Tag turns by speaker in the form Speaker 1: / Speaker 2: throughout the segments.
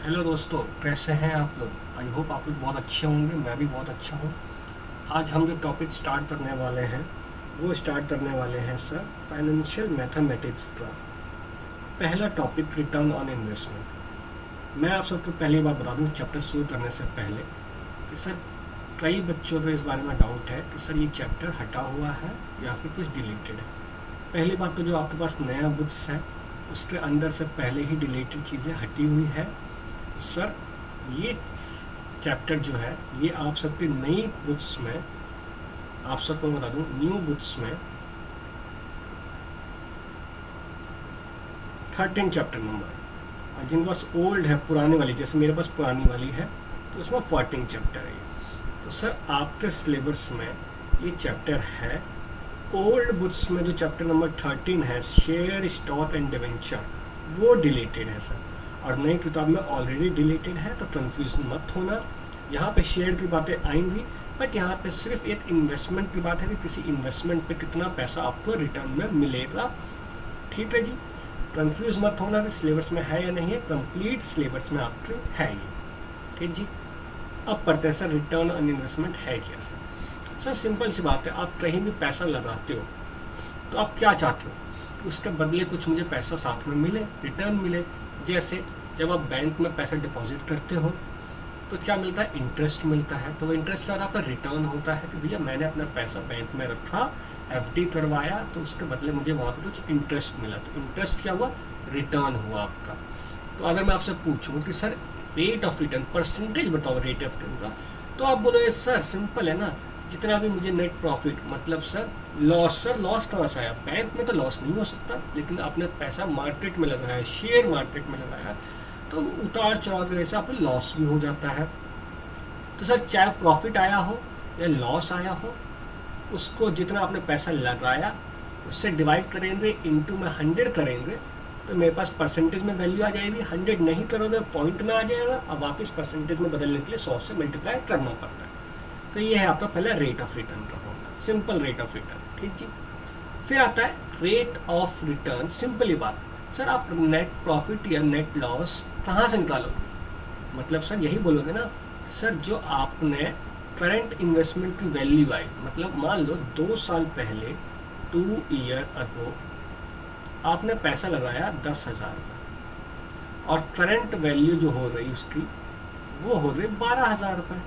Speaker 1: Hello दोस्तों, कैसे हैं आप लोग। आई होप आप लोग बहुत अच्छे होंगे। मैं भी बहुत अच्छा हूँ। आज हम जो टॉपिक स्टार्ट करने वाले हैं वो स्टार्ट करने वाले हैं सर फाइनेंशियल मैथमेटिक्स का पहला टॉपिक, रिटर्न ऑन इन्वेस्टमेंट। मैं आप सबको पहली बात बता दूँ चैप्टर शुरू करने से पहले कि सर कई बच्चों को इस बारे में डाउट है कि सर ये चैप्टर हटा हुआ है या फिर कुछ डिलीटेड है। पहली बात तो जो आपके पास नया बुक्स है उसके अंदर से पहले ही डिलीटेड चीज़ें हटी हुई है। सर ये चैप्टर जो है ये आप सबकी नई बुक्स में, आप सबको बता दूं न्यू बुक्स में 13 चैप्टर नंबर है। और जिनके पास ओल्ड है पुरानी वाली, जैसे मेरे पास पुरानी वाली है, तो उसमें 14 चैप्टर है। तो सर आपके सिलेबस में ये चैप्टर है। ओल्ड बुक्स में जो चैप्टर नंबर 13 है, शेयर स्टॉक एंड डिवेंचर, वो डिलीटेड है सर। और नई किताब में ऑलरेडी डिलीटेड है, तो कंफ्यूज मत होना। यहाँ पे शेयर की बातें आएंगी, बट यहाँ पे सिर्फ एक इन्वेस्टमेंट की बात है कि किसी इन्वेस्टमेंट पे कितना पैसा आपको रिटर्न में मिलेगा। ठीक है जी, कंफ्यूज मत होना कि सिलेबस में है या नहीं है। कंप्लीट सिलेबस में आपके है ये। ठीक जी, अब पढ़ते हैं सर रिटर्न ऑन इन्वेस्टमेंट है क्या। सर सिंपल सी बात है, आप कहीं भी पैसा लगाते हो तो आप क्या चाहते हो कि उसके बदले कुछ मुझे पैसा साथ में मिले, रिटर्न मिले। जैसे जब आप बैंक में पैसा डिपॉजिट करते हो तो क्या मिलता है, इंटरेस्ट मिलता है। तो वो इंटरेस्ट के बाद आपका रिटर्न होता है कि भैया मैंने अपना पैसा बैंक में रखा, एफडी करवाया, तो उसके बदले मुझे वहाँ पर कुछ इंटरेस्ट मिला। तो इंटरेस्ट क्या हुआ, रिटर्न हुआ आपका। तो अगर मैं आपसे पूछूँ कि sir rate of return, percentage बताओ रेट ऑफ रिटर्न का, तो आप बोलोगे सर सिंपल है ना, जितना भी मुझे नेट प्रॉफिट, मतलब सर लॉस। सर लॉस कहाँ से आया, बैंक में तो लॉस नहीं हो सकता, लेकिन आपने पैसा मार्केट में लगाया, शेयर मार्केट में लगाया, तो उतार चढ़ाव की वजह से आपको लॉस भी हो जाता है। तो सर चाहे प्रॉफिट आया हो या लॉस आया हो, उसको जितना आपने पैसा लगाया उससे डिवाइड करेंगे, इंटू में 100 करेंगे, तो मेरे पास परसेंटेज में वैल्यू आ जाएगी। 100 नहीं करोगे पॉइंट में आ जाएगा, अब वापस परसेंटेज में बदलने के लिए 100 से मल्टीप्लाई करना पड़ता है। तो ये है आपका पहला रेट ऑफ रिटर्न का formula, simple rate of return. ठीक जी, फिर आता है रेट ऑफ रिटर्न। सिंपल ही बात, सर आप नेट प्रॉफिट या नेट लॉस कहाँ से निकालोगे, मतलब सर यही बोलोगे ना, सर जो आपने करंट इन्वेस्टमेंट की वैल्यू आई, मतलब मान लो 2 साल पहले, 2 ईयर अगो आपने पैसा लगाया 10,000 रुपये, और करंट वैल्यू जो हो रही उसकी वो हो रही 12,000 रुपये।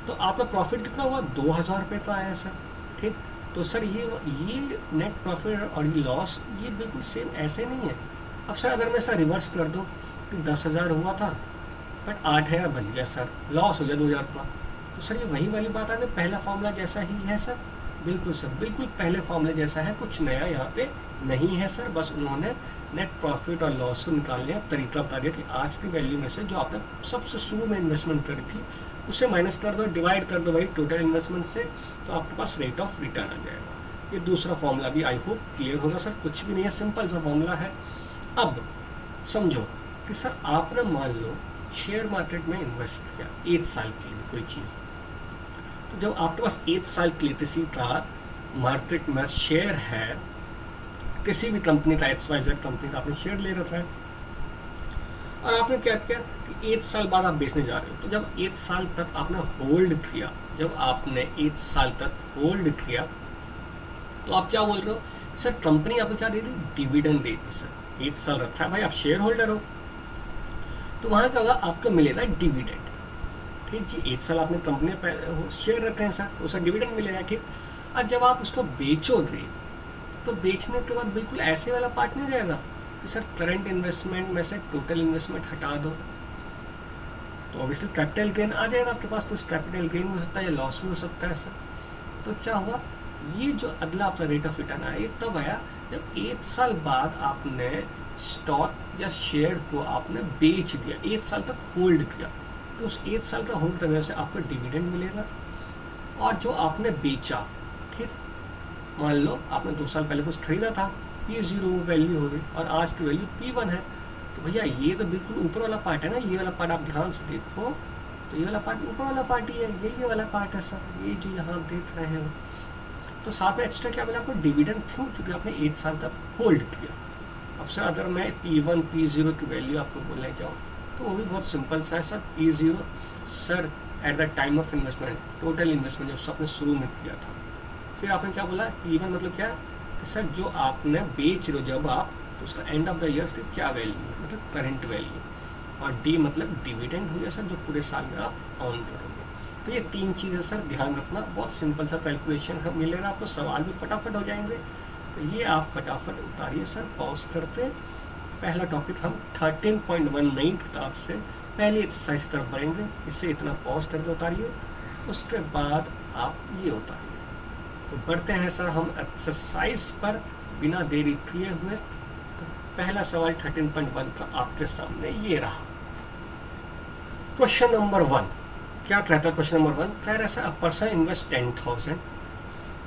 Speaker 1: तो आपका प्रॉफिट कितना हुआ, 2,000 रुपये का आया सर। ठीक, तो सर ये नेट प्रॉफिट और ये लॉस ये बिल्कुल सेम ऐसे नहीं है। अब सर अगर मैं सर रिवर्स कर दूँ कि 10,000 हुआ था बट 8,000 बच गया सर, लॉस हो गया 2,000 का, तो सर ये वही वाली बात आ गई, पहला फॉर्मूला जैसा ही है सर। बिल्कुल सर, बिल्कुल पहले फॉर्मूले जैसा है, कुछ नया यहाँ पे नहीं है सर। बस उन्होंने नेट प्रॉफिट और लॉस को निकालने का तरीका बता दिया कि आज की वैल्यू में से जो आपने सबसे शुरू में इन्वेस्टमेंट करी थी उसे माइनस कर दो, डिवाइड कर दो भाई टोटल इन्वेस्टमेंट से, तो आपके पास रेट ऑफ रिटर्न आ जाएगा। ये दूसरा फॉर्मूला भी आई होप क्लियर होगा सर, कुछ भी नहीं है, सिंपल सा फॉर्मूला है। अब समझो कि सर आपने मान लो शेयर मार्केट में इन्वेस्ट किया 1 साल के लिए कोई चीज़, तो जब आपके पास 1 साल के लिए किसी का मार्केट में शेयर है, किसी भी कंपनी का, XYZ कंपनी का आपने शेयर ले रखा है, और आपने क्या किया कि 1 साल बाद आप बेचने जा रहे हो। तो जब 1 साल तक आपने होल्ड किया, जब आपने 1 साल तक होल्ड किया, तो आप क्या बोल रहे हो, सर कंपनी आपको क्या दे रही, डिविडेंड दे दी सर। 1 साल रखा है भाई, आप शेयर होल्डर हो, तो वहाँ क्या होगा, आपको मिलेगा डिविडेंड। ठीक जी, 1 साल आपने कंपनी पे शेयर रखे हैं सर, तो सर डिविडेंड मिलेगा। ठीक, और जब आप उसको बेचोगे तो बेचने के बाद बिल्कुल ऐसे वाला पार्ट नहीं रहेगा कि सर करंट इन्वेस्टमेंट में से टोटल इन्वेस्टमेंट हटा दो, तो ऑब्वियसली कैपिटल गेन आ जाएगा आपके पास। कुछ कैपिटल गेन हो सकता है या लॉस भी हो सकता है सर। तो क्या हुआ, ये जो अगला आपका रेट ऑफ रिटर्न आया ये तब आया जब 1 साल बाद आपने स्टॉक या शेयर को आपने बेच दिया, 1 साल तक होल्ड किया, तो उस 1 साल का होल्ड करने से आपको डिविडेंड मिलेगा। और जो आपने बेचा, ठीक, मान लो आपने 2 साल पहले कुछ खरीदा था, P0 वैल्यू हो गई और आज की वैल्यू P1 है, तो भैया ये तो बिल्कुल ऊपर वाला पार्ट है ना, ये वाला पार्ट आप ध्यान से देखो, तो ये वाला पार्ट ऊपर वाला पार्ट ही है, ये वाला पार्ट है सर, ये जो यहाँ आप देख रहे हैं। तो साथ में एक्स्ट्रा क्या मिला आपको, डिविडेंड, क्यों, चूँकि आपने 1 साल तक होल्ड किया। अब सर अगर मैं P1 P0 की वैल्यू आपको बोलने जाऊँ तो वो भी बहुत सिंपल सा है sir. P0 sir at the time of investment, total investment जब आपने शुरू में किया था। फिर आपने क्या बोला, T1 मतलब क्या है कि सर जो आपने बेच रहे हो जब आप, तो उसका एंड ऑफ द ईयर से क्या वैल्यू है, मतलब करंट वैल्यू। और डी मतलब डिविडेंड हो गया सर, जो पूरे साल में आप ऑन करोगे। तो ये 3 चीज़ें सर ध्यान रखना, बहुत सिंपल सा कैलकुलेशन मिलेगा आपको, सवाल भी फटाफट हो जाएंगे। तो ये आप फटाफट उतारिए सर, पॉज करते। पहला टॉपिक हम 13.19 किताब से पहली एक्सरसाइज की तरफ बढ़ेंगे, इसे इतना पॉज करके उतारिए। उसके बाद आप ये उतारिए। तो बढ़ते हैं सर हम एक्सरसाइज पर बिना देरी किए हुए। तो पहला सवाल 13.1 का आपके सामने ये रहा। क्वेश्चन नंबर 1 क्या कहता है? क्वेश्चन नंबर 1 कह रहा है a person invest 10,000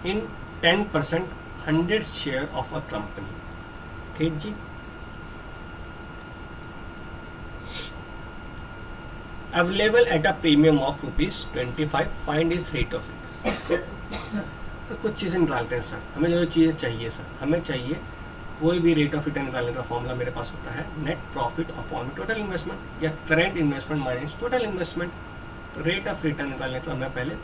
Speaker 1: in 10% 100 share of a company. ठीक जी। Available at a premium of ₹25, find is rate of return. तो कुछ चीज़ें निकालते हैं सर, हमें जो चीज़ें चाहिए सर, हमें चाहिए कोई भी रेट ऑफ रिटर्न निकालने का फॉर्मूला मेरे पास होता है net profit upon total investment या current investment minus total investment. तो रेट ऑफ रिटर्न निकालने का मैं पहले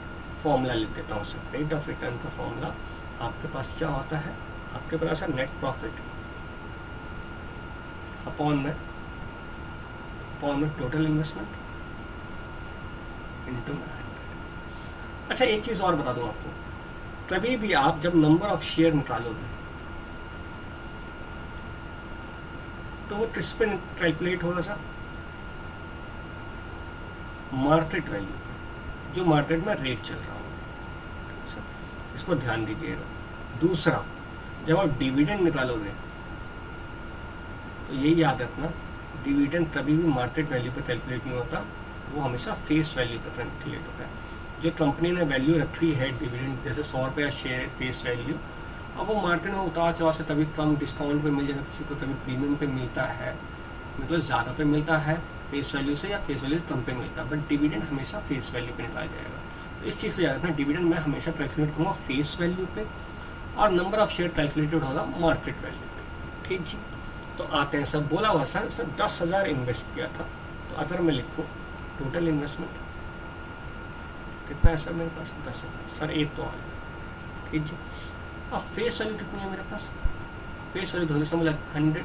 Speaker 1: फॉर्मूला लिख देता हूँ सर। रेट ऑफ रिटर्न का फॉर्मूला आपके पास क्या होता है? आपके पास सर नेट प्रॉफिट अपॉन में टोटल इन्वेस्टमेंट इंटू में 100। अच्छा एक चीज़ और बता दूँ आपको, कभी भी आप जब नंबर ऑफ शेयर निकालोगे तो वो किस पे कैलकुलेट होगा सर? मार्केट वैल्यू पे, जो मार्केट में रेट चल रहा होगा सर, इसको ध्यान दीजिएगा। दूसरा, जब आप डिविडेंड निकालोगे तो यही याद रखना, डिविडेंड कभी भी मार्केट वैल्यू पे कैलकुलेट नहीं होता, वो हमेशा फेस वैल्यू पे कैलकुलेट होता है। जो कंपनी ने वैल्यू रखी है डिविडेंड, जैसे 100 रुपया शेयर फेस वैल्यू, अब वो मार्केट में उतार चढ़ाव से तभी कम डिस्काउंट पे मिल जाएगा किसी को, कभी प्रीमियम पे मिलता है, मतलब ज़्यादा पे मिलता है फेस वैल्यू से, या फेस वैल्यू से कम पे मिलता है, बट डिविडेंड हमेशा फेस वैल्यू पे निकाला जाएगा। तो इस चीज़ को याद रखना, डिविडेंड मैं हमेशा कैलकुलेट करूँगा फेस वैल्यू पे, और नंबर ऑफ शेयर कैलकुलेटेड होगा मार्केट वैल्यू पे। ठीक जी। तो आते हैं सर, बोला हुआ सर उसने 10,000 इन्वेस्ट किया था, तो अगर मैं लिखूँ टोटल इन्वेस्टमेंट कितना है सर मेरे पास? 10,000 सर, एक तो आ गया। ठीक जी। अब फेस वैल्यू कितनी है मेरे पास? फेस वैल्यू धोनी समझ 100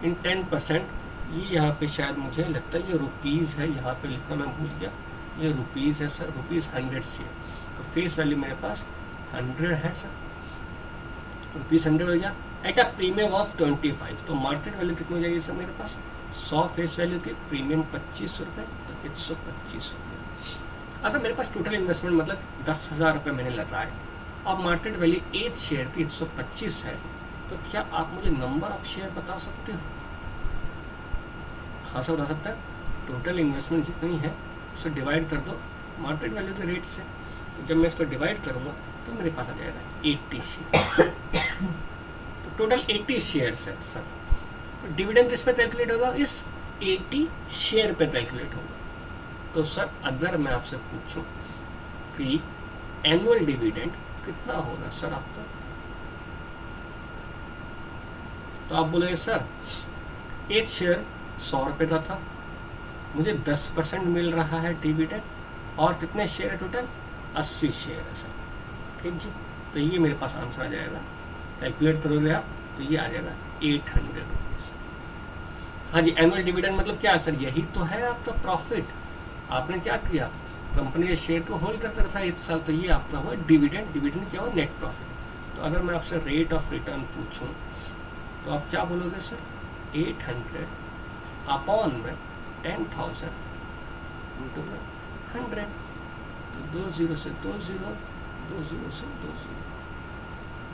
Speaker 1: इन 10%, ये यहाँ पे शायद मुझे लगता है ये रुपीज़ है, यहाँ पे लिखना मैं भूल गया, ये रुपीज़ है सर, ₹100 शेयर। तो फेस वैल्यू मेरे पास 100 है सर, ₹100 हो गया एट अ प्रीमियम ऑफ 25। तो मार्केट वैल्यू कितनी हो जाएगी सर मेरे पास? 100 फेस वैल्यू थी, प्रीमियम 25 रुपये, तो 125 रुपये। अगर मेरे पास टोटल इन्वेस्टमेंट मतलब 10,000 रुपये मैंने लगाए, अब मार्केट वैल्यू 1 शेयर की 125 है, तो क्या आप मुझे नंबर ऑफ शेयर बता सकते हो? हाँ सर बता सकता है। टोटल इन्वेस्टमेंट जितनी है उसे डिवाइड कर दो मार्केट वैल्यू के रेट से। तो जब मैं इसको डिवाइड करूँगा तो मेरे पास आ जाएगा 80 शेयर। तो टोटल 80 शेयर्स है सर। तो डिविडेंड किस पे कैलकुलेट होगा? इस 80 शेयर पे कैलकुलेट होगा। तो सर अगर मैं आपसे पूछूं कि एनुअल डिविडेंड कितना होगा सर आपका, तो आप बोलोगे सर एक शेयर 100 रुपये का था, मुझे 10% मिल रहा है डिविडेंड, और कितने शेयर है टोटल? 80 शेयर है सर। ठीक जी। तो ये मेरे पास आंसर आ जाएगा, कैलकुलेट करोगे आप तो ये आ जाएगा 800 रुपीज़। हाँ जी, एनुअल डिविडेंड मतलब क्या है सर? यही तो है आपका प्रॉफिट। आपने क्या किया, कंपनी के शेयर को होल्ड करता रखा 1 साल, तो ये आपका हुआ डिविडेंड। डिविडेंड क्या हुआ? Net profit. तो अगर मैं आपसे रेट ऑफ रिटर्न पूछूं तो आप क्या बोलोगे सर? 800 अपॉन में 10,000 इंटू में 100। तो 2 0 से 2 0, 2 0 से 2 0,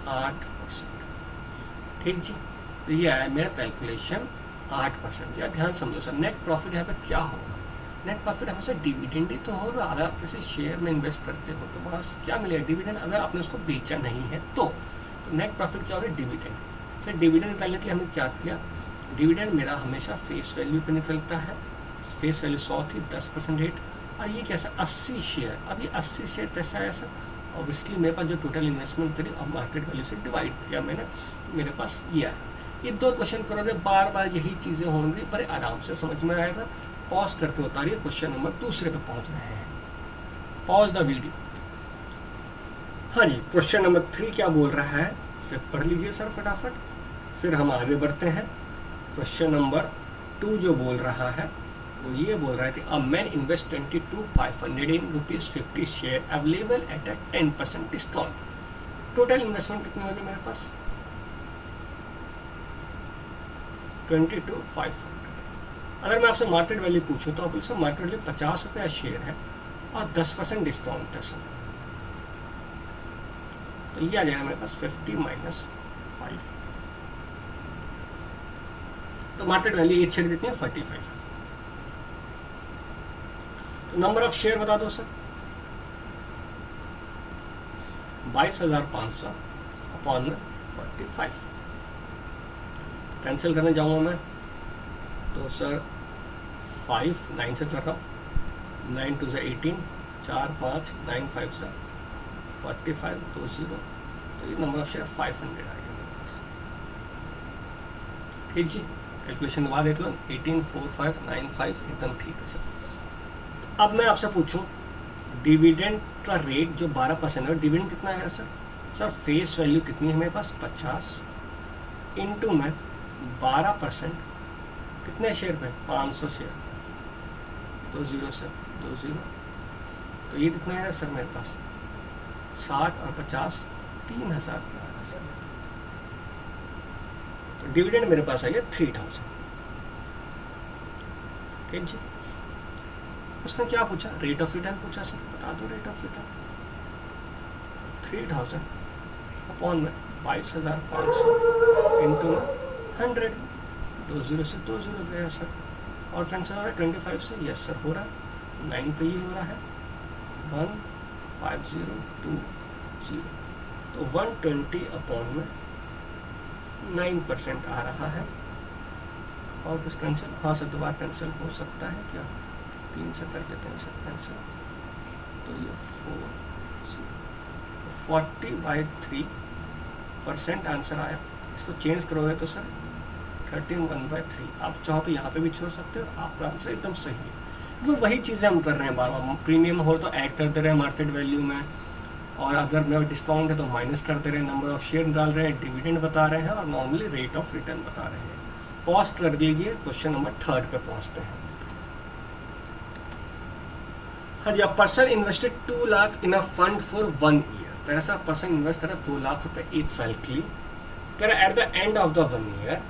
Speaker 1: 8%। ठीक जी। तो ये आया मेरा कैलकुलेशन 8%। या ध्यान समझो सर, नेट प्रॉफिट यहाँ पे क्या होगा? नेट प्रॉफिट हमेशा डिविडेंड ही तो होगा। अगर आप किसी शेयर में इन्वेस्ट करते हो तो वहाँ से क्या मिलेगा? डिविडेंड। अगर आपने उसको बेचा नहीं है तो नेट प्रॉफिट क्या होगा? डिविडेंड। सर डिविडेंड निकालने के लिए हमने क्या किया? डिविडेंड मेरा हमेशा फेस वैल्यू पे निकलता है। फेस वैल्यू 100 थी, 10% रेट, और ये कैसा 80 शेयर। अब ये 80 शेयर कैसा आया सर? ऑब्वियसली मेरे पास जो टोटल इन्वेस्टमेंट करी और मार्केट वैल्यू से डिवाइड किया मैंने, तो मेरे पास ये आया। ये 2 क्वेश्चन करोगे, बार बार यही चीज़ें होंगी, बड़े आराम से समझ में आएगा। पॉज करके उतारिए, क्वेश्चन नंबर दूसरे पे पहुंच रहे हैं। Pause the video. हाँ जी, क्वेश्चन नंबर 3 क्या बोल रहा है, इसे पढ़ लीजिए सर फटाफट, फिर हम आगे बढ़ते हैं। क्वेश्चन नंबर 2 जो बोल रहा है वो ये बोल रहा है कि a man invest 22,500 in ₹50 share available at a 10% discount. Total investment कितनी होगी मेरे पास, 22,500। अगर मैं आपसे मार्केट वैल्यू पूछूं तो आप बोल सर मार्केट वैल्यू ₹50 शेयर है और 10% डिस्काउंट है सर, तो ये आ जाएगा मेरे पास 50 माइनस 5, तो मार्केट वैल्यू एक शेयर कितनी है 45। तो नंबर ऑफ शेयर बता दो सर, 22,500 अपॉन 45। कैंसिल करने जाऊंगा मैं तो सर 5 9 से कर रहा हूँ, 9 2 से 18, 4 5 9 5 से 45 2 0, तो ये नंबर ऑफ शेयर 500 आएगा मेरे पास। ठीक जी, कैलकुलेशन दबा देते हो, 18,4,5,9,5 एकदम ठीक है सर। अब मैं आपसे पूछूं डिविडेंड का रेट जो 12% है, डिविडेंड कितना है सर, सर फेस वैल्यू कितनी है मेरे पास 50 इंटू में 12%, कितने शेयर पे 500 शेयर, 2 0 से 2 0, तो ये कितना है सर मेरे पास 60 और 50 3,000 का आ रहा सर। तो डिविडेंड मेरे पास आ गया 3,000। ठीक जी, उसने क्या पूछा, रेट ऑफ रिटर्न पूछा सर, बता दो रेट ऑफ रिटर्न। 3,000 अपॉन में 22,500 इंटू 100, 2 0 से 2 0 गया सर, और कैंसिल हो रहा है 25 से, यस सर हो रहा है, 9 पे ही हो रहा है, 15020, तो 120 अपॉन में 9% आ रहा है। और किस कैंसिल, हाँ सर दोबारा कैंसिल हो सकता है क्या, 3 से कर देते हैं सर कैंसिल, तो ये 40/3% आंसर आया। इसको चेंज करोगे तो सर 13/1/3, आप चाहो तो यहाँ पे भी छोड़ सकते हो, आपका आंसर एकदम सही है। तो वही चीज़ें हम कर रहे हैं बार बार, प्रीमियम हो तो ऐड कर दे रहे हैं मार्केट वैल्यू में, और अगर मैं डिस्काउंट है तो माइनस कर दे रहे हैं, नंबर ऑफ शेयर डाल रहे हैं, डिविडेंड बता रहे हैं, और नॉर्मली रेट ऑफ रिटर्न बता रहे हैं। पॉज कर लीजिए, क्वेश्चन नंबर 3 पे पहुँचते हैं। हाँ जी, person invested 2 lakh in a fund for 1 year. तो ऐसा पर्सन इन्वेस्ट करा 2 लाख रुपए 1 साल के लिए, at the end of the 1 year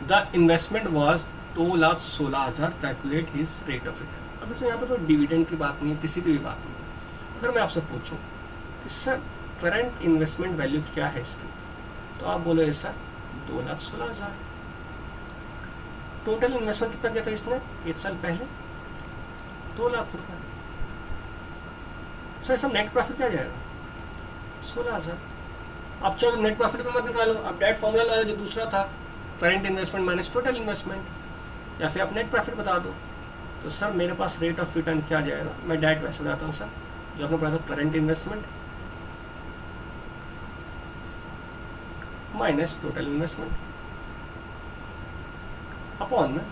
Speaker 1: the investment was 2,16,000, calculate his rate of return. अभी तो यहाँ पर कोई डिविडेंड की बात नहीं है, किसी की भी बात नहीं है। अगर मैं आपसे पूछूं कि सर करंट इन्वेस्टमेंट वैल्यू क्या है इसकी, तो आप बोलोगे सर 2,16,000। टोटल इन्वेस्टमेंट कितना किया था इसने 1 साल पहले, 2 लाख रुपए। सर सब नेट प्रॉफिट क्या जाएगा 16,000। अब चलो नेट प्रॉफिट को मत निकालो, अब डायरेक्ट फॉर्मूला लगा जो दूसरा था, current investment minus total investment, या फिर आप नेट प्रॉफिट बता दो। तो सर मेरे पास रेट ऑफ रिटर्न क्या जाएगा, मैं डायरेक्ट वैसे बताता हूँ सर, जो आपने पढ़ा था current investment minus total investment upon में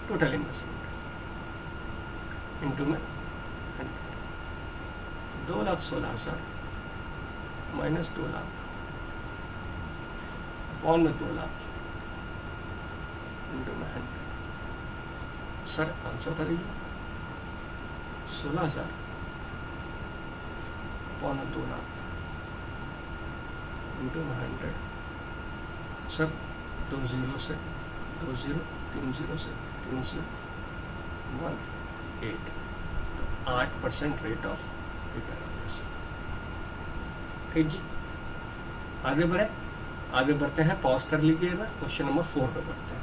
Speaker 1: टोटल इन्वेस्टमेंट इंटू में 2,16,000 माइनस 2 लाख अपॉन में 2 लाख इंटू में 100। सर आंसर करिए 16,000 अपॉन में 2 लाख इंटू में 100। सर 2 0 से 2 0, 3 0 से 3 0, 1 8, तो 8% रेट ऑफ रिटर्न आ गया सर। ठीक जी, आगे बढ़े, आगे बढ़ते हैं, पॉज कर लीजिएगा, क्वेश्चन नंबर 4 पे बढ़ते हैं।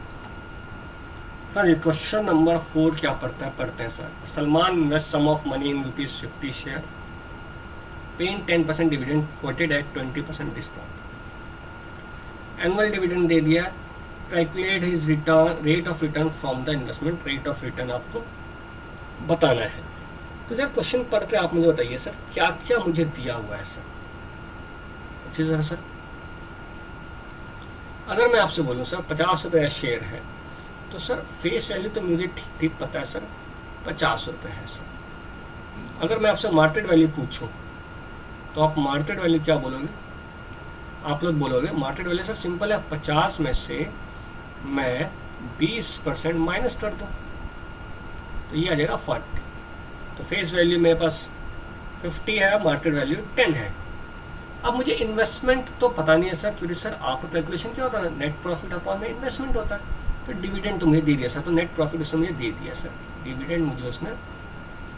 Speaker 1: हाँ जी, क्वेश्चन नंबर 4 क्या पढ़ते हैं sir. Salman invest sum of money in ₹50 share, paying 10% dividend, quoted at 20% discount. Annual dividend दे दिया, calculate his return, rate of return from the investment, rate of return आपको बताना है। तो सर क्वेश्चन पढ़ के आप मुझे बताइए सर क्या क्या मुझे दिया हुआ है सर। अच्छी तरह सर, अगर मैं आपसे बोलूँ सर ₹50 शेयर है तो सर फेस वैल्यू तो मुझे ठीक ठीक पता है सर, 50 रुपये है सर। अगर मैं आपसे मार्केट वैल्यू पूछूं तो आप मार्केट वैल्यू क्या बोलोगे? आप लोग बोलोगे मार्केट वैल्यू सर सिंपल है, 50 में से मैं 20% माइनस कर दूँ तो ये आ जाएगा 40। तो फेस वैल्यू मेरे पास 50 है, मार्केट वैल्यू 10 है। अब मुझे इन्वेस्टमेंट तो पता नहीं है सर, क्योंकि सर आपका कैलकुलेशन क्या होता है, नेट प्रॉफिट अपॉन में इन्वेस्टमेंट होता है। तो डिविडेंड तो मुझे दे दिया सर, तो नेट प्रॉफिट उसने मुझे दे दिया सर, डिविडेंड मुझे उसने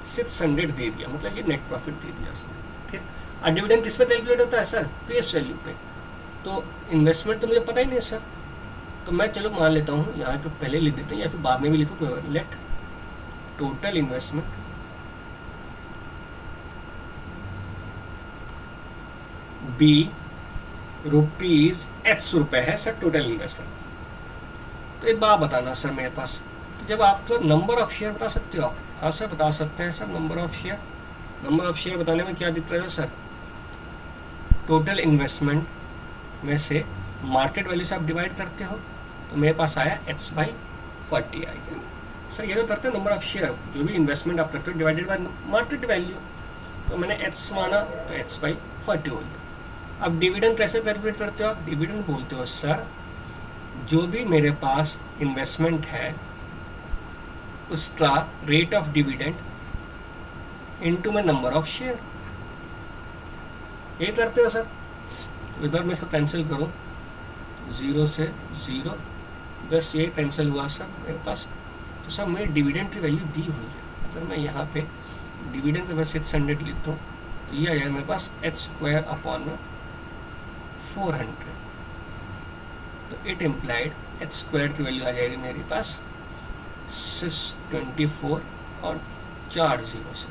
Speaker 1: 600 दे दिया, मतलब ये नेट प्रॉफिट दे दिया उसने, ठीक। और डिविडेंड किस पे कैलकुलेट होता है सर? फेस वैल्यू पे। तो इन्वेस्टमेंट तो मुझे पता ही नहीं है सर, तो मैं चलो मान लेता हूँ यहाँ पे पहले लिख देते हैं या फिर बाद में भी लिखूँ, let total investment be rupees x रुपये है सर टोटल इन्वेस्टमेंट। तो एक बात बताना सर मेरे पास, तो जब आप तो नंबर ऑफ शेयर बता सकते हो आप? हाँ सर बता सकते हैं sir, number of share. Number of share बताने में क्या दिक्कत है सर? टोटल इन्वेस्टमेंट में से मार्केट वैल्यू से आप डिवाइड करते हो, तो मेरे पास आया x/40 आ गया सर। ये तो करते हैं नंबर ऑफ शेयर, जो भी इन्वेस्टमेंट आप करते हो डिवाइडेड बाय मार्केट वैल्यू। तो मैंने x माना तो x/40 हो गया। अब डिविडेंड कैसे कैलकुलेट करते हो आप? डिविडेंड बोलते हो सर जो भी मेरे पास इन्वेस्टमेंट है उसका रेट ऑफ डिविडेंड इनटू में नंबर ऑफ शेयर, ये करते हो सर। इधर मैं इसको कैंसिल करूँ, 0 से 0, बस ये कैंसिल हुआ सर मेरे पास। तो सर मेरे डिविडेंड की वैल्यू दी हुई है। अगर मैं यहाँ पे डिविडेंड पे मैं 600 लिख दूँ तो ये आ जाएगा मेरे पास h² अपॉन में 400। तो इट इम्प्लाइड h² की वैल्यू आ जाएगी मेरे पास 624 और 4 0 से,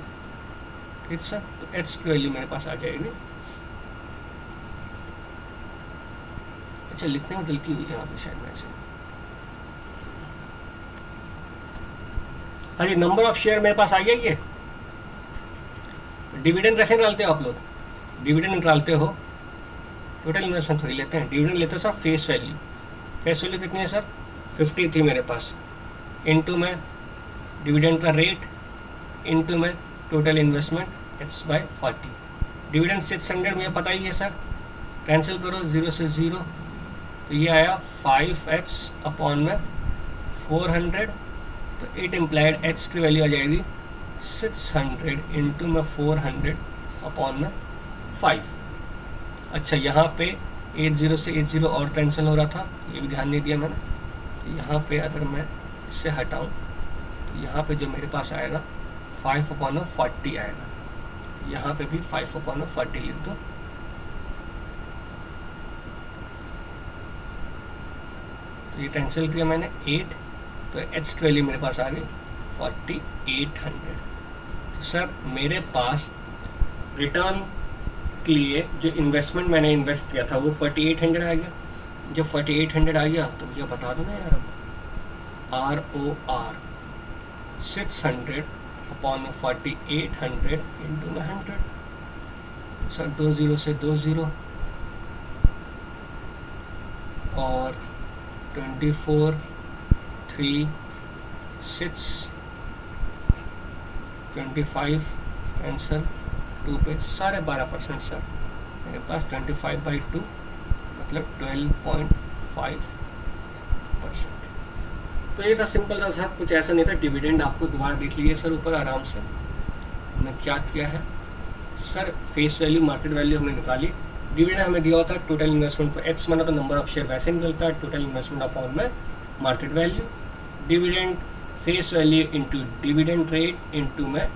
Speaker 1: ठीक सर। तो h की वैल्यू मेरे पास आ जाएगी, अच्छा लिखने में गलती हुई है यहाँ पे शायद में से। हाँ जी, नंबर ऑफ शेयर मेरे पास आ गया। ये डिविडेंड कैसे निकालते हो आप लोग? डिविडेंड निकालते हो, टोटल इन्वेस्टमेंट थोड़ी लेते हैं, डिविडेंड लेते हो sir face value. Face value कितनी है सर? 50 थी मेरे पास, इनटू में डिविडेंड का रेट इनटू में टोटल इन्वेस्टमेंट x/40। डिविडेंड 600 मुझे पता ही है सर, कैंसिल करो 0 से 0, तो ये आया 5x अपॉन में 400। तो इट इम्प्लाइड x की वैल्यू आ जाएगी 600 इंटू में 400 अपॉन में 5। अच्छा यहाँ पे 80 से 80 और कैंसिल हो रहा था, ये भी ध्यान नहीं दिया मैंने। तो यहाँ पे अगर मैं इससे हटाऊँ तो यहाँ पे जो मेरे पास आएगा 5/40 आएगा। यहाँ पे भी 5/40 लिख दो। तो ये कैंसिल किया मैंने 8, तो h की वैल्यू मेरे पास आ गई 4800। तो सर मेरे पास रिटर्न के लिए जो इन्वेस्टमेंट मैंने इन्वेस्ट किया था वो 4800 आ गया। जब 4800 आ गया तो मुझे बता दो ना यार, अब ROR 600 अपॉन 4800 इंटू में 100। तो सर 2 0 से 2 0 और 24 3 6 25 आंसर 2 पे 12.5% सर मेरे पास 25/2 मतलब 12.5%। तो ये था, सिंपल था सर, कुछ ऐसा नहीं था। डिविडेंड आपको दोबारा देख लीजिए सर ऊपर आराम से हमने क्या किया है sir. Face value market value हमने निकाली, डिविडेंड हमें दिया होता है टोटल इन्वेस्टमेंट पर x माना तो नंबर ऑफ शेयर वैसे निकलता है, टोटल इन्वेस्टमेंट अपॉन में market value. Dividend face value into dividend rate into में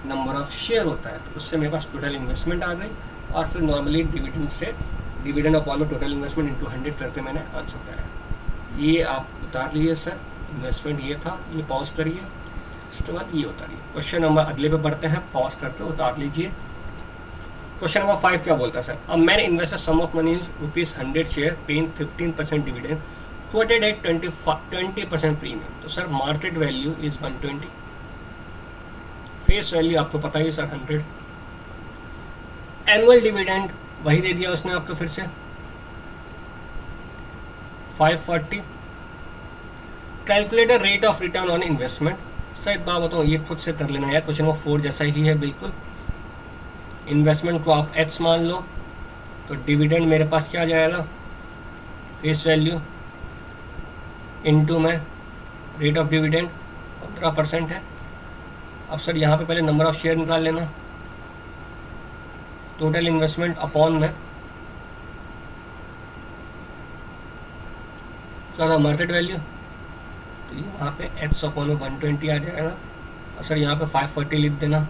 Speaker 1: नंबर ऑफ शेयर होता है, तो उससे मेरे पास टोटल इन्वेस्टमेंट आ गई। और फिर नॉर्मली डिविडेंड से डिविडेंड अपॉन में टोटल इन्वेस्टमेंट इंटू 100 करके मैंने आंसर बताया। ये आप उतार लीजिए सर, इन्वेस्टमेंट ये था, ये पॉज करिए, इसके बाद ये उतारिए। क्वेश्चन नंबर अगले पे बढ़ते हैं, पॉज करके उतार लीजिए। क्वेश्चन नंबर 5 क्या बोलता है सर? अब मैंने invested sum of money ₹100 share paying 15% dividend quoted at 20% premium. तो sir market value is 120, face value आपको पता ही सर 100, एनुअल डिविडेंड वही दे दिया उसने आपको फिर से 540, calculate rate of return on investment. Sir एक बात बताऊँ, ये खुद से कर लेना यार, क्वेश्चन नंबर 4 जैसा ही है बिल्कुल। इन्वेस्टमेंट को आप एच मान लो, तो डिविडेंड मेरे पास क्या आ जाएगा, फेस वैल्यू इनटू में रेट ऑफ डिविडेंड 15% है। अब सर यहाँ पे पहले नंबर ऑफ शेयर निकाल लेना, टोटल इन्वेस्टमेंट अपॉन में ज़्यादा मार्केट वैल्यू, तो यहाँ पे एच अपॉन में 120 आ जाएगा। और सर यहाँ पे 540 लिख देना,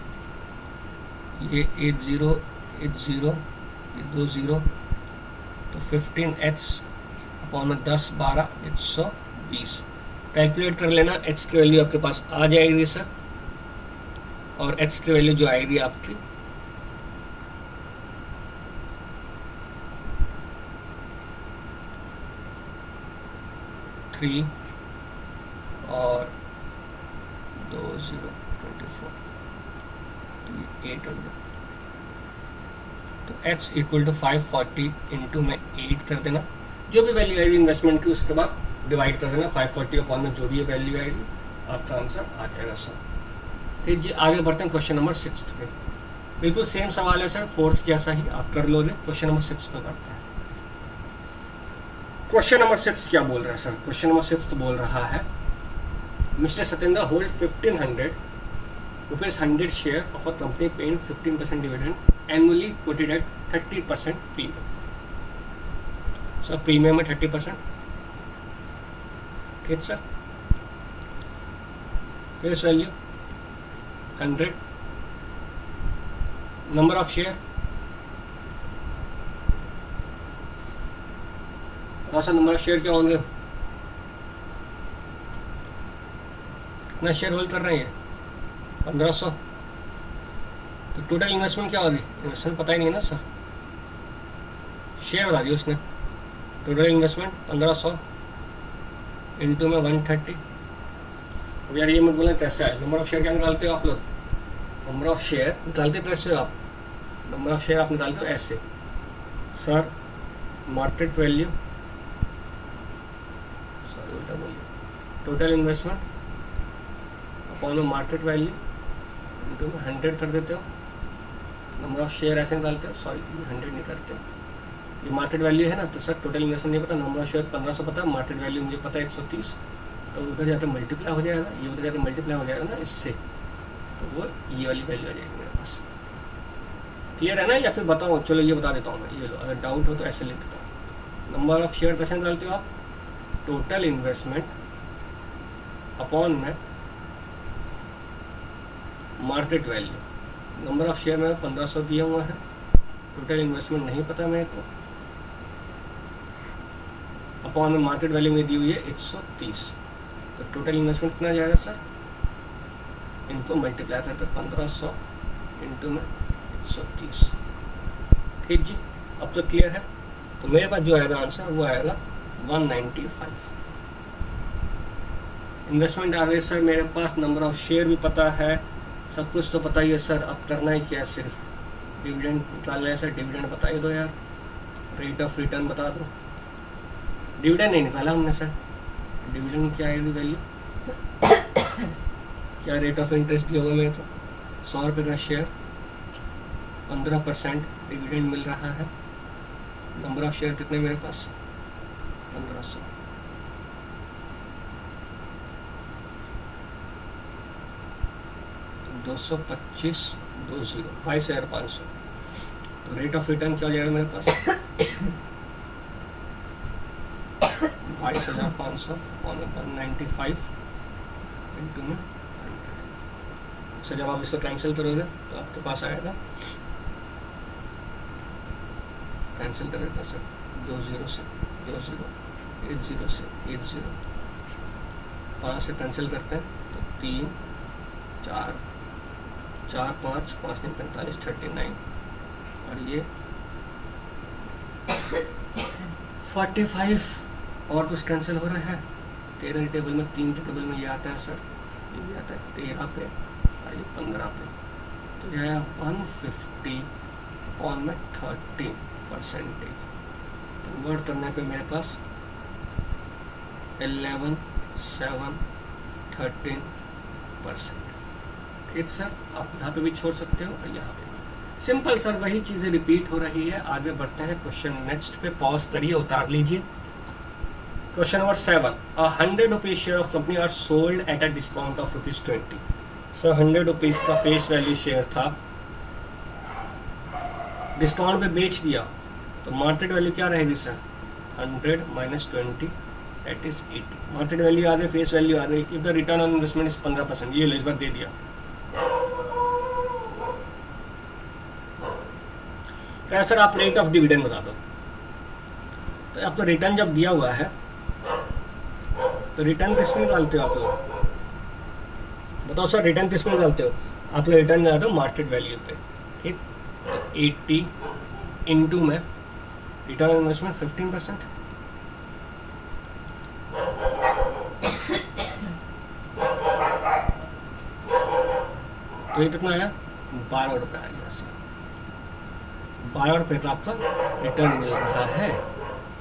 Speaker 1: ये 80 ये 20, तो 15h अपॉन में 10 12 120 कैलकुलेट कर लेना। एच की वैल्यू आपके पास आ जाएगी सर, और एच की वैल्यू जो आएगी आपकी 3 और 2024, तो ये 8 हो गया। तो h इक्वल टू 540 इंटू में 8 कर देना, जो भी वैल्यू आएगी इन्वेस्टमेंट की उसके बाद डिवाइड कर देना 540 अपॉन में जो भी वैल्यू आएगी, आपका आंसर आ जाएगा सर। ठीक जी, आगे बढ़ते हैं क्वेश्चन नंबर 6 पे। बिल्कुल सेम सवाल है सर, 4th जैसा ही आप कर लोगे। क्वेश्चन नंबर 6 पे करते हैं। क्वेश्चन नंबर 6 क्या बोल रहा है सर? क्वेश्चन नंबर 6 बोल रहा है, mister Satyendra hold 1500 rupees 100 share of a company paying 15% dividend annually quoted at 30% premium. Sir premium में 30%, ठीक सर। Face value 100, number of share सा नंबर ऑफ शेयर क्या होंगे, कितना शेयर होल्ड कर रहे हैं, 1500। तो टोटल इन्वेस्टमेंट क्या होगी, इन्वेस्टमेंट पता ही नहीं है ना सर, शेयर बता दिया उसने। टोटल इन्वेस्टमेंट 1500 इंटू में 130। अब यार ये मत बोलना कैसे है, नंबर ऑफ शेयर क्या निकालते हो आप लोग, नंबर ऑफ शेयर निकालते कैसे हो आप, नंबर ऑफ शेयर आप निकालते हो ऐसे sir, market value total investment upon में मार्केट वैल्यू इनटू में 100 कर देते हो, नंबर ऑफ शेयर ऐसे निकालते हो, सॉरी ये 100 नहीं करते, ये मार्केट वैल्यू है ना। तो सर टोटल इन्वेस्टमेंट नहीं पता, नंबर ऑफ शेयर 1500 पता, मार्केट वैल्यू मुझे पता है 130, तो उधर जाकर मल्टीप्लाई हो जाएगा, ये उधर जाकर मल्टीप्लाई हो जाएगा ना इससे, तो वो ये वाली वैल्यू आ जाएगी मेरे पास। क्लियर है ना, या फिर बताओ, चलो ये बता देता हूँ मैं, ये लो अगर डाउट हो तो ऐसे लिख देता हूँ। नंबर ऑफ शेयर कैसे निकालते हो आप, टोटल इन्वेस्टमेंट अपॉन में market value, number of share में 1500 दिया हुआ है, टोटल इन्वेस्टमेंट नहीं पता मेरे को, अपॉन में मार्केट वैल्यू में दी हुई है 130, तो टोटल इन्वेस्टमेंट कितना जाएगा सर, इनको मल्टीप्लाई करते 1500 इंटू में 130। ठीक जी, अब तो क्लियर है। तो मेरे पास जो आएगा आंसर वो आएगा 195। इन्वेस्टमेंट आ गई सर मेरे पास, नंबर ऑफ शेयर भी पता है, सब कुछ तो पता ही है सर। अब करना ही क्या है, सिर्फ डिविडेंड निकालना है सर। डिविडेंड बता ही दो यार, रेट ऑफ रिटर्न बता दो। डिविडेंड नहीं निकाला हमने सर, डिविडेंड क्या आएगी वैल्यू क्या रेट ऑफ इंटरेस्ट दिया होगा मेरे को, 100 रुपये का शेयर, 15% डिविडेंड मिल रहा है। नंबर ऑफ शेयर कितने मेरे पास, 1500। तो 225 20 22,500। तो रेट ऑफ रिटर्न क्या हो जाएगा मेरे पास 22,500 और 195 इंटू में 100। सर जब आप इसको कैंसिल करोगे तो आपके पास आएगा, कैंसिल कर देता सर, 20 से 20, 80 से 80, 5 से कैंसिल करते हैं तो 3 4 4 5 5 3 45 39 और ये 45 और कुछ कैंसिल हो रहा है। 13 टेबल में 3 टेबल में ये आता है सर, ये भी आता है 13 पे और ये 15 पे। तो यह है 150 और में 30% कन्वर्ट करने पे मेरे पास 11 13%। ठीक सर, आप यहाँ पे भी छोड़ सकते हो और यहाँ पे। सिंपल सर, वही चीज़ें रिपीट हो रही है। आगे बढ़ते हैं क्वेश्चन नेक्स्ट पे, पॉज करिए, उतार लीजिए। Question number 7, 100 rupees share of company are sold at a discount of ₹20। Sir 100 rupees का फेस वैल्यू शेयर था, डिस्काउंट पे बेच दिया, तो मार्केट वैल्यू क्या रहेगी sir? 100 minus 20 that is 80। Market value आ गई, फेस वैल्यू आ गई। If the return on investment is 15%, ये लो इस बार दे दिया। तो सर आप रेट ऑफ डिविडेंड बता दो। तो आपको रिटर्न जब दिया हुआ है तो रिटर्न किस में निकालते हो आप लोग? बताओ सर, रिटर्न किस में निकालते हो आप लोग? रिटर्न निकालते हो मार्केट वैल्यू पे। ठीक, तो 80 इंटू में रिटर्न ऑन इन्वेस्टमेंट 15%, तो ये कितना आया? 12 रुपये आ गया सर। 12 रुपये का आपका रिटर्न मिल रहा है।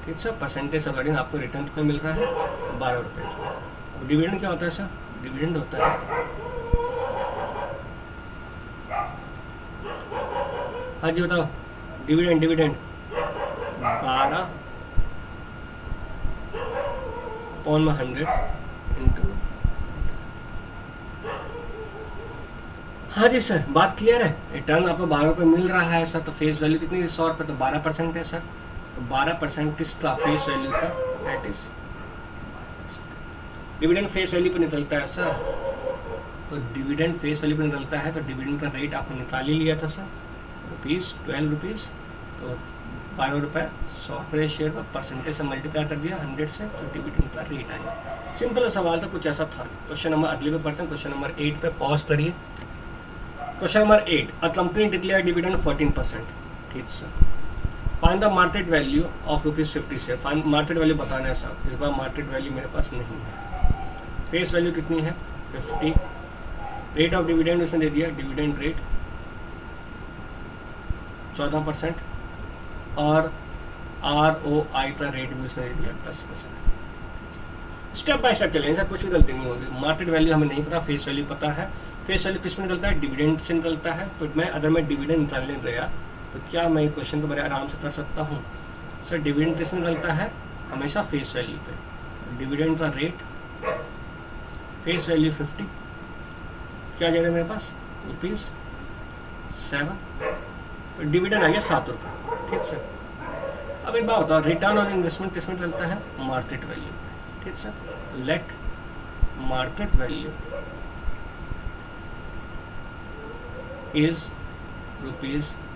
Speaker 1: ठीक सर, परसेंटेज अकॉर्डिंग आपको रिटर्न कितना मिल रहा है? 12 रुपये का। अब डिविडेंड क्या होता है सर? डिविडेंड होता है, हाँ जी बताओ, डिविडेंड 12/100 इंटू। हाँ जी सर, बात क्लियर है। रिटर्न आपको 12 रुपये मिल रहा है सर, तो फेस वैल्यू कितनी है? 100 रुपये, तो 12% है सर। तो 12% किसका? फेस वैल्यू का, that is 12%। Dividend face value पर निकलता है सर, तो डिविडेंड फेस वैल्यू पर निकलता है, तो डिविडेंड का रेट आपने निकाल ही लिया था सर, ₹12। तो 12 रुपये 100 रुपये शेयर पर परसेंटेज से मल्टीप्लाई कर दिया 100 से, तो डिविडेंड का रेट आया। सिंपल सवाल था, कुछ ऐसा था। क्वेश्चन नंबर अगले पे पढ़ते हैं, क्वेश्चन नंबर 8 पे पॉज करिए। Question number 8, a company declare dividend 14%। ठीक sir, find the market value of ₹50 share. Find market value बताना है सर। इस बार मार्केट वैल्यू मेरे पास नहीं है। फेस वैल्यू कितनी है? 50। रेट ऑफ डिविडेंड उसने दे दिया, डिविडेंड रेट 14%, और ROI का रेट भी उसने दे दिया 10%। स्टेप बाय स्टेप चलेंगे सर, कुछ भी गलती नहीं होगी। मार्केट वैल्यू हमें नहीं पता, फेस वैल्यू पता है। फेस वैल्यू किस में निकलता है? डिविडेंड से निकलता है। तो अगर मैं डिविडेंड निकालने गया तो क्या मैं क्वेश्चन को बड़े आराम से कर सकता हूँ? सर डिविडेंड किस में निकलता है? हमेशा फेस वैल्यू पे। तो डिविडेंड का रेट, फेस वैल्यू 50, क्या जाएगा मेरे पास? ₹7। तो डिविडेंड आ गया 7 रुपये। ठीक सर, अब एक बात बताओ, रिटर्न ऑन इन्वेस्टमेंट किस में चलता है? मार्केट वैल्यू पे। ठीक sir, let market value is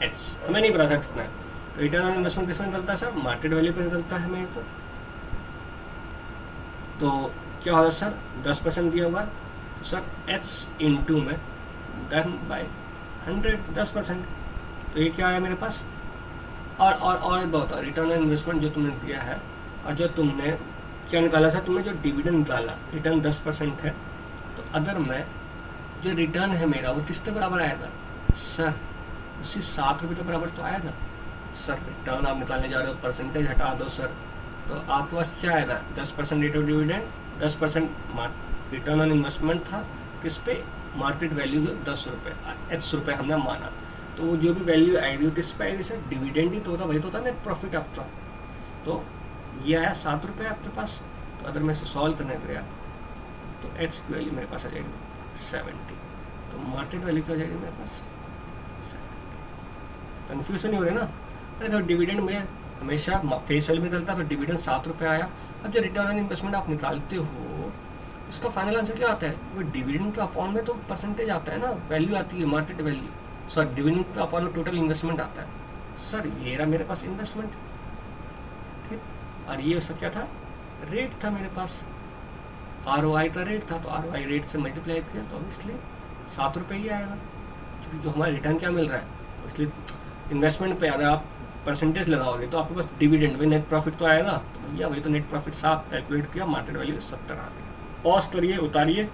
Speaker 1: ₹X। हमें नहीं पता था कितना है, तो रिटर्न ऑन इन्वेस्टमेंट किस में निकलता है सर? मार्केट वैल्यू पे निकलता है मेरे को। तो क्या होगा सर? 10% दिया हुआ है, तो सर X इंटू में 10/100, 10%। तो ये क्या आया मेरे पास? और एक बात, रिटर्न ऑन इन्वेस्टमेंट जो तुमने दिया है, और जो तुमने क्या निकाला सर? तुमने जो डिविडेंड निकाला, रिटर्न 10% है, तो अगर मैं जो रिटर्न है मेरा वो किसके बराबर आएगा सर? उसी 7 रुपये के बराबर तो आएगा सर। रिटर्न आप निकालने जा रहे हो, परसेंटेज हटा दो सर, तो आपके पास क्या आएगा? 10% rate of dividend, 10% return on investment था, किस पे? मार्केट वैल्यू जो 10 रुपये, X रुपये हमने माना, तो वो जो भी वैल्यू आएगी किस पे आएगी सर? डिविडेंड ही तो होता, वही तो होता नेट प्रॉफिट आपका। तो ये आया 7 रुपये आपके पास। तो अगर मैं इसे सॉल्व करने गया तो X की वैल्यू मेरे पास आ जाएगी 70। तो मार्केट वैल्यू क्या हो जाएगी मेरे पास? 70। कन्फ्यूजन नहीं हो रही ना? अरे तो डिविडेंड में हमेशा फेस वैल्यू में निकलता, तो डिविडेंड 7 रुपये आया। अब जो रिटर्न ऑन इन्वेस्टमेंट आप निकालते हो, इसका फाइनल आंसर क्या आता है? वो डिविडेंड का अपॉन में तो परसेंटेज आता है ना, वैल्यू आती है मार्केट वैल्यू। सर डिविडेंड का अपॉन में टोटल इन्वेस्टमेंट आता है। सर ये रहा मेरे पास इन्वेस्टमेंट, ठीक, और ये उसका क्या था? रेट था मेरे पास, ROI का रेट था, तो ROI रेट से मल्टीप्लाई किया तो इसलिए 7 रुपये ही आएगा, क्योंकि जो हमारा रिटर्न क्या मिल रहा है, इसलिए इन्वेस्टमेंट पे अगर आप परसेंटेज लगाओगे तो आपके पास डिविडेंड में नेट प्रॉफिट तो आएगा। तो भैया वही तो नेट प्रॉफिट 7 कैलकुलेट किया, मार्केट वैल्यू 70 आ गई। पॉज करिए, उतारिए,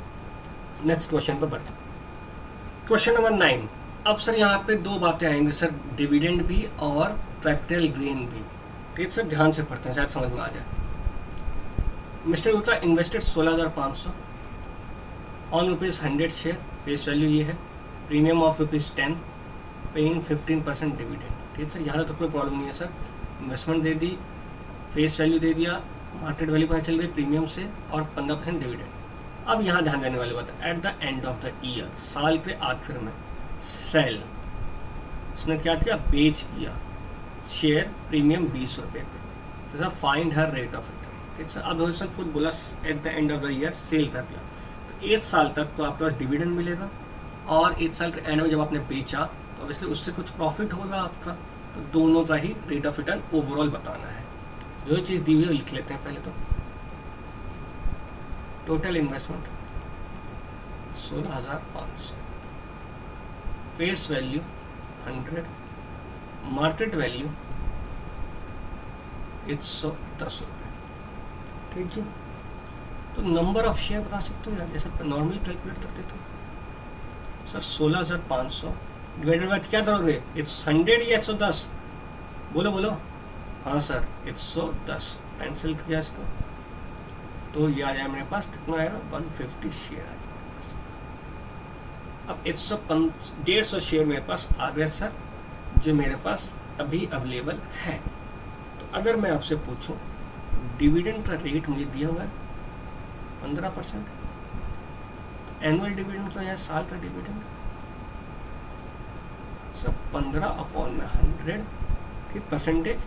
Speaker 1: नेक्स्ट क्वेश्चन पर बढ़ते। Question number 9। अब सर यहाँ पे 2 बातें आएंगी सर, डिविडेंड भी और कैपिटल गेन भी। ठीक सर, ध्यान से पढ़ते हैं, शायद समझ में आ जाए। Mister Gupta invested 16,500 on ₹100 share, face value ये है, प्रीमियम ऑफ ₹10, पेइंग 15% डिविडेंड। ठीक है सर, यहाँ तो कोई प्रॉब्लम नहीं है सर, इन्वेस्टमेंट दे दी, फेस वैल्यू दे दिया, मार्केट वैल्यू पता चल गई प्रीमियम से, और 15% डिविडेंड। अब यहाँ ध्यान देने वाली बात है, at the end of the year, साल के आखिर में, सेल, उसने क्या किया, बेच दिया शेयर प्रीमियम ₹20 पे। तो sir find her rate of return. ठीक सर, अब सर खुद बोला at the end of the year cell कर दिया, तो 1 साल तक तो आपके पास डिविडेंड मिलेगा, और 1 साल के एंड में जब आपने बेचा तो ऑब्वियसली उससे कुछ प्रॉफिट होगा आपका। तो दोनों का ही रेट ऑफ रिटर्न ओवरऑल बताना है। जो चीज़ दी हुई है लिख लेते हैं पहले तो। Total investment 16,500, face value 100, market value 110 रुपये। ठीक जी, तो नंबर ऑफ शेयर बता सकते हो यार, जैसे नॉर्मली कैलकुलेट करते थे सर। 16,500 डिवाइडेड बाय क्या करोगे, 100 या 110, बोलो बोलो। हाँ सर 110, कैंसिल किया इसको तो ये आ जाए मेरे पास, कितना आएगा, 150 शेयर आ जाए मेरे पास। अब 150 शेयर मेरे पास आ गया सर, जो मेरे पास अभी अवेलेबल है। तो अगर मैं आपसे पूछूं डिविडेंड का रेट मुझे दिया हुआ है 15%, एनुअल डिविडेंड क्या है, साल का डिविडेंड सब 15/100, ठीक, परसेंटेज,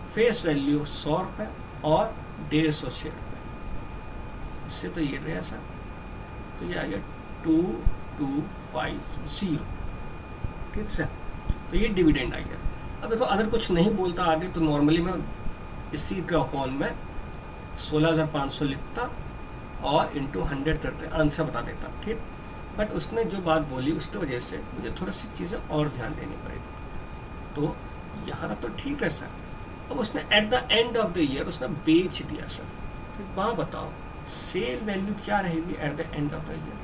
Speaker 1: फेस वैल्यू 100 रुपये और 150 शेयर रुपये। इससे तो ये रहा सर, तो ये आ गया 2250। ठीक सर, तो ये डिविडेंड आ गया। अब देखो अगर कुछ नहीं बोलता आगे तो नॉर्मली मैं इसी के अकाउंट में 16,500 लिखता और इंटू 100 करते आंसर बता देता। ठीक, बट उसने जो बात बोली उसकी वजह से मुझे थोड़ी सी चीज़ें और ध्यान देनी पड़ेगी। तो यहाँ तो ठीक है सर, अब उसने at the end of the year उसने बेच दिया सर। ठीक, वहाँ बताओ सेल वैल्यू क्या रहेगी at the end of the year.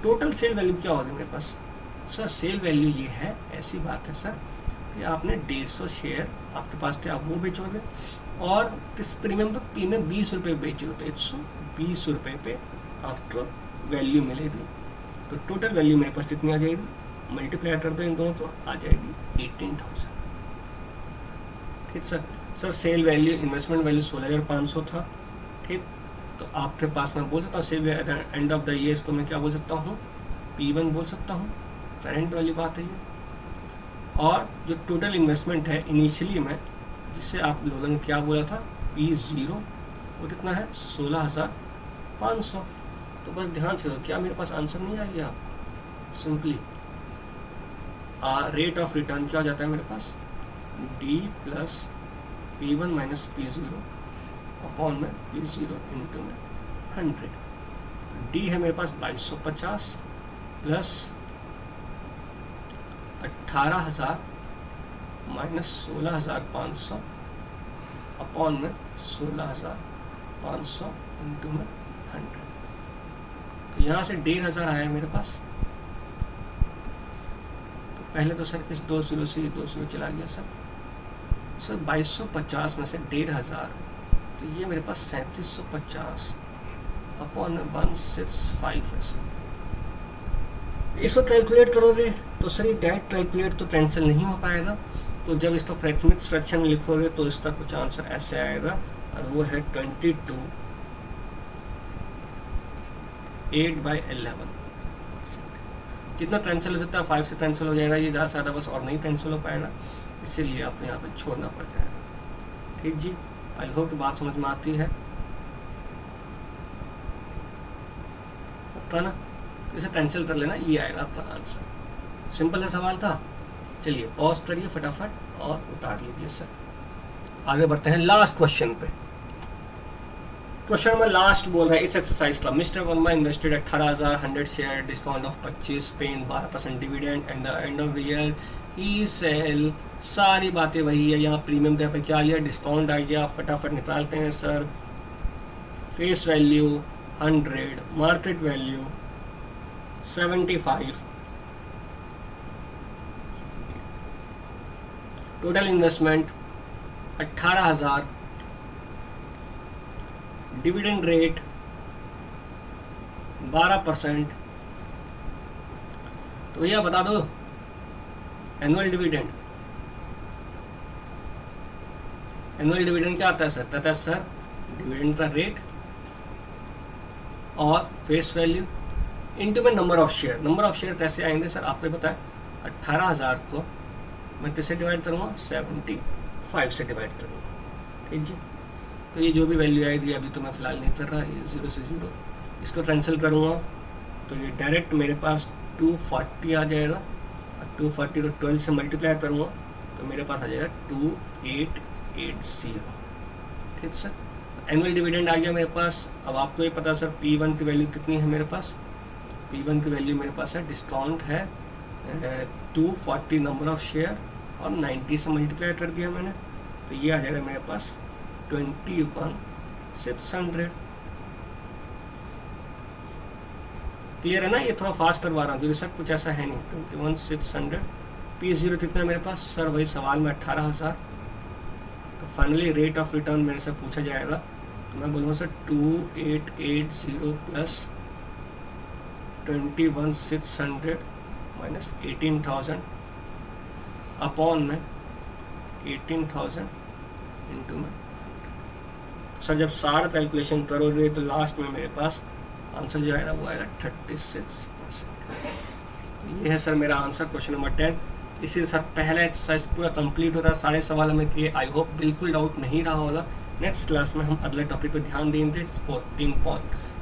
Speaker 1: Total sale value क्या होगी मेरे पास सर, सेल वैल्यू ये है, ऐसी बात है सर कि आपने 150 शेयर आपके पास थे, आप वो बेचोगे, और किस प्रीमियम पर, प्रीमियम 20 रुपये बेचोगे, तो 120 रुपये पे आपको वैल्यू मिलेगी। तो टोटल वैल्यू मेरे पास कितनी आ जाएगी, मल्टीप्लाई कर दो इन दोनों तो आ जाएगी 18,000। ठीक sir, sir sale value, investment value 16,500 था। ठीक, तो आपके पास मैं बोल सकता हूँ sell end of the year, इसको मैं क्या बोल सकता हूँ, P1 बोल सकता हूँ, करंट वाली बात है ये। और जो टोटल इन्वेस्टमेंट है इनिशियली में, जिसे आप लोगों ने क्या बोला था, P0, वो कितना है 16,500। तो बस ध्यान से दो, क्या मेरे पास आंसर नहीं आ गया, सिंपली रेट ऑफ रिटर्न क्या हो जाता है मेरे पास, D plus P1 minus P0 upon में P0 इंटू में 100। D है मेरे पास 2250 प्लस 18,000 माइनस 16,500 अपॉन में 16,500 इंटू में 100। तो यहाँ से 1,500 आया मेरे पास। तो पहले तो सर इस 2 0 से 2 0 चला गया सर। 2250 में से 1,500, तो ये मेरे पास 3750 अपॉन में 165 है सर। इसको कैलकुलेट करोगे तो सर ये डायरेक्ट कैलकुलेट तो कैंसिल नहीं हो पाएगा। तो जब इसको फ्रैक्शन में लिखोगे तो इसका कुछ आंसर ऐसे आएगा, और वो है 22/8/11। जितना कैंसिल हो सकता है 5 से कैंसिल हो जाएगा, ये ज़्यादा से ज़्यादा बस और नहीं कैंसिल हो पाएगा, इसीलिए आपको यहाँ पे छोड़ना पड़ जाएगा। ठीक जी, आई होप कि बात समझ में आती है, पक्का ना। इसे कैंसिल कर लेना, ये आएगा आपका आंसर। सिंपल है सवाल था। चलिए पॉज करिए फटाफट और उतार लीजिए सर। आगे बढ़ते हैं लास्ट क्वेश्चन पे। क्वेश्चन में लास्ट बोल रहा है इस एक्सरसाइज का, mister Verma invested 18,100 share, discount of 25, paying 12% dividend, and the end of the year he sell. सारी बातें वही है, यहाँ प्रीमियम पे क्या आ गया, डिस्काउंट आ गया, फटाफट निकालते हैं sir. Face value 100, market value 75, total investment 18,000, dividend rate 12%। तो भैया बता दो एनुअल डिविडेंड क्या आता है सर? कहता है सर डिविडेंड का रेट और फेस वैल्यू इनटू में number of share. Number of share कैसे आएंगे सर? आपको पता है 18,000 को मैं किससे डिवाइड करूँगा? 75 से डिवाइड करूँगा। ठीक जी। तो ये जो भी वैल्यू आएगी अभी तो मैं फ़िलहाल नहीं कर रहा, ये 0 से 0, इसको कैंसिल करूँगा तो ये डायरेक्ट मेरे पास 240 आ जाएगा। और 240 को 12 से मल्टीप्लाई करूँगा तो मेरे पास आ जाएगा 2880। ठीक सर, एनुअल डिविडेंड आ गया मेरे पास। अब आपको ये पता सर P1 की वैल्यू कितनी है मेरे पास? P1 की वैल्यू मेरे पास है, डिस्काउंट है 240 नंबर ऑफ शेयर और 90 से मल्टीप्लाई कर दिया मैंने, तो ये आ जाएगा मेरे पास 21,600। क्लियर है ना? ये थोड़ा फास्ट करवा रहा हूँ क्योंकि सर कुछ ऐसा है नहीं। 21,600। P0 कितना है मेरे पास? सर वही सवाल में 18,000। तो फाइनली रेट ऑफ रिटर्न मेरे से पूछा जाएगा तो मैं बोलूँगा सर 2880 प्लस 21,600 माइनस 18,000 अपॉन में 18,000 इंटू में। सर जब सारा कैलकुलेशन करोगे तो लास्ट में मेरे पास आंसर जो आएगा वो आएगा 36%। ये है सर मेरा आंसर, क्वेश्चन नंबर 10। इसी के साथ पहला एक्सरसाइज पूरा कंप्लीट होता है। सारे सवाल हमें किए, आई होप बिल्कुल डाउट नहीं रहा होगा। नेक्स्ट क्लास में हम अगले टॉपिक पर ध्यान देंगे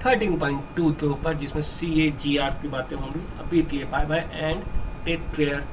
Speaker 1: 13.2 के ऊपर, जिसमें CAGR की बातें होंगी। अभी के लिए bye bye and take care.